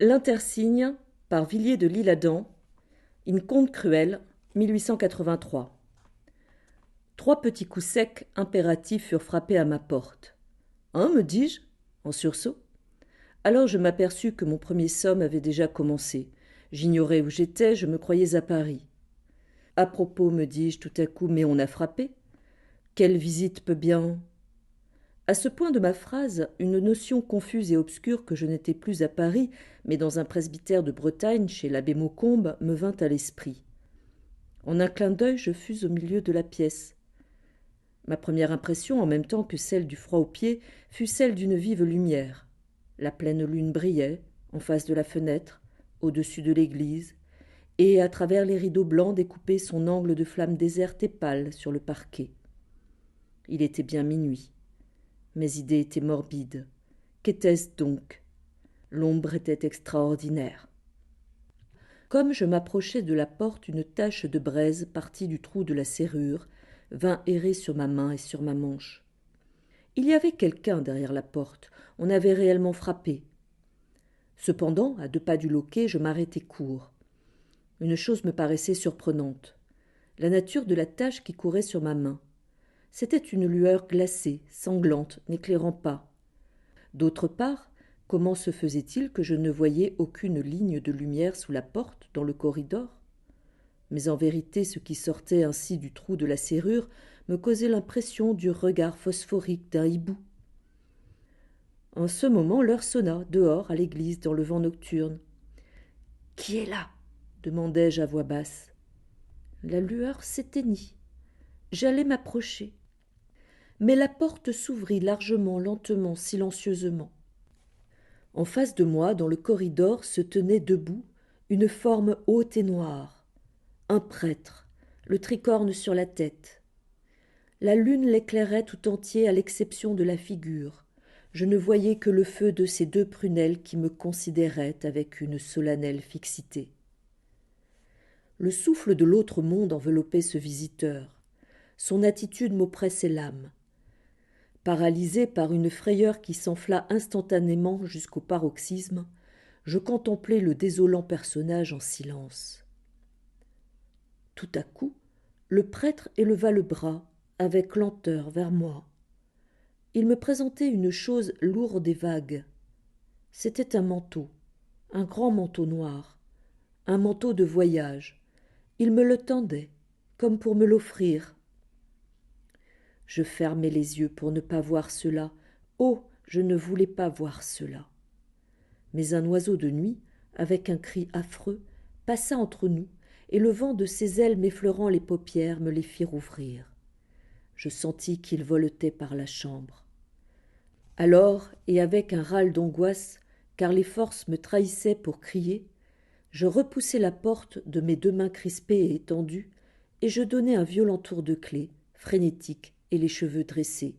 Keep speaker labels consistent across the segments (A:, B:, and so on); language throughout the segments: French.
A: L'Intersigne par Villiers de l'Isle-Adam, In conte cruel, 1883. Trois petits coups secs impératifs furent frappés à ma porte. Hein, me dis-je, en sursaut. Alors je m'aperçus que mon premier somme avait déjà commencé. J'ignorais où j'étais, je me croyais à Paris. À propos, me dis-je tout à coup, mais on a frappé. Quelle visite peut bien. À ce point de ma phrase, une notion confuse et obscure que je n'étais plus à Paris, mais dans un presbytère de Bretagne, chez l'abbé Maucombe, me vint à l'esprit. En un clin d'œil, je fus au milieu de la pièce. Ma première impression, en même temps que celle du froid aux pieds, fut celle d'une vive lumière. La pleine lune brillait, en face de la fenêtre, au-dessus de l'église, et à travers les rideaux blancs découpait son angle de flamme déserte et pâle sur le parquet. Il était bien minuit. Mes idées étaient morbides. Qu'était-ce donc? L'ombre était extraordinaire. Comme je m'approchais de la porte, une tache de braise partie du trou de la serrure vint errer sur ma main et sur ma manche. Il y avait quelqu'un derrière la porte. On avait réellement frappé. Cependant, à 2 pas du loquet, je m'arrêtai court. Une chose me paraissait surprenante. La nature de la tache qui courait sur ma main. C'était une lueur glacée, sanglante, n'éclairant pas. D'autre part, comment se faisait-il que je ne voyais aucune ligne de lumière sous la porte, dans le corridor? Mais en vérité, ce qui sortait ainsi du trou de la serrure me causait l'impression du regard phosphorique d'un hibou. En ce moment, l'heure sonna, dehors, à l'église, dans le vent nocturne. « Qui est là ?» demandai-je à voix basse. La lueur s'éteignit. J'allais m'approcher. Mais la porte s'ouvrit largement, lentement, silencieusement. En face de moi, dans le corridor, se tenait debout une forme haute et noire. Un prêtre, le tricorne sur la tête. La lune l'éclairait tout entier à l'exception de la figure. Je ne voyais que le feu de ses 2 prunelles qui me considéraient avec une solennelle fixité. Le souffle de l'autre monde enveloppait ce visiteur. Son attitude m'oppressait l'âme. Paralysé par une frayeur qui s'enfla instantanément jusqu'au paroxysme, je contemplai le désolant personnage en silence. Tout à coup, le prêtre éleva le bras, avec lenteur, vers moi. Il me présentait une chose lourde et vague. C'était un manteau, un grand manteau noir, un manteau de voyage. Il me le tendait, comme pour me l'offrir. Je fermai les yeux pour ne pas voir cela. Oh, je ne voulais pas voir cela. Mais un oiseau de nuit, avec un cri affreux, passa entre nous, et le vent de ses ailes m'effleurant les paupières me les fit rouvrir. Je sentis qu'il voletait par la chambre. Alors, et avec un râle d'angoisse, car les forces me trahissaient pour crier, je repoussai la porte de mes 2 mains crispées et étendues, et je donnai un violent tour de clé, frénétique, et les cheveux dressés.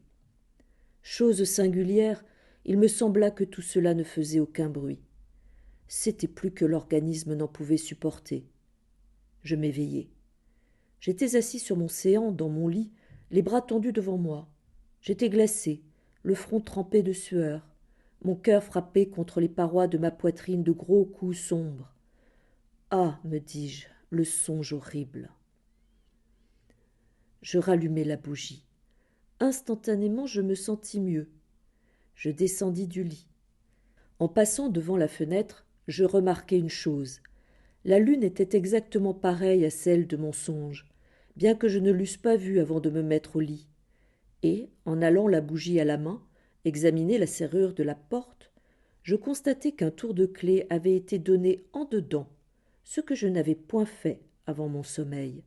A: Chose singulière, il me sembla que tout cela ne faisait aucun bruit. C'était plus que l'organisme n'en pouvait supporter. Je m'éveillai. J'étais assis sur mon séant dans mon lit, les bras tendus devant moi. J'étais glacé, le front trempé de sueur, mon cœur frappé contre les parois de ma poitrine de gros coups sombres. Ah, me dis-je, le songe horrible. Je rallumai la bougie. Instantanément, je me sentis mieux. Je descendis du lit. En passant devant la fenêtre, je remarquai une chose. La lune était exactement pareille à celle de mon songe, bien que je ne l'eusse pas vue avant de me mettre au lit. Et, en allant la bougie à la main, examiner la serrure de la porte, je constatai qu'un tour de clé avait été donné en dedans, ce que je n'avais point fait avant mon sommeil.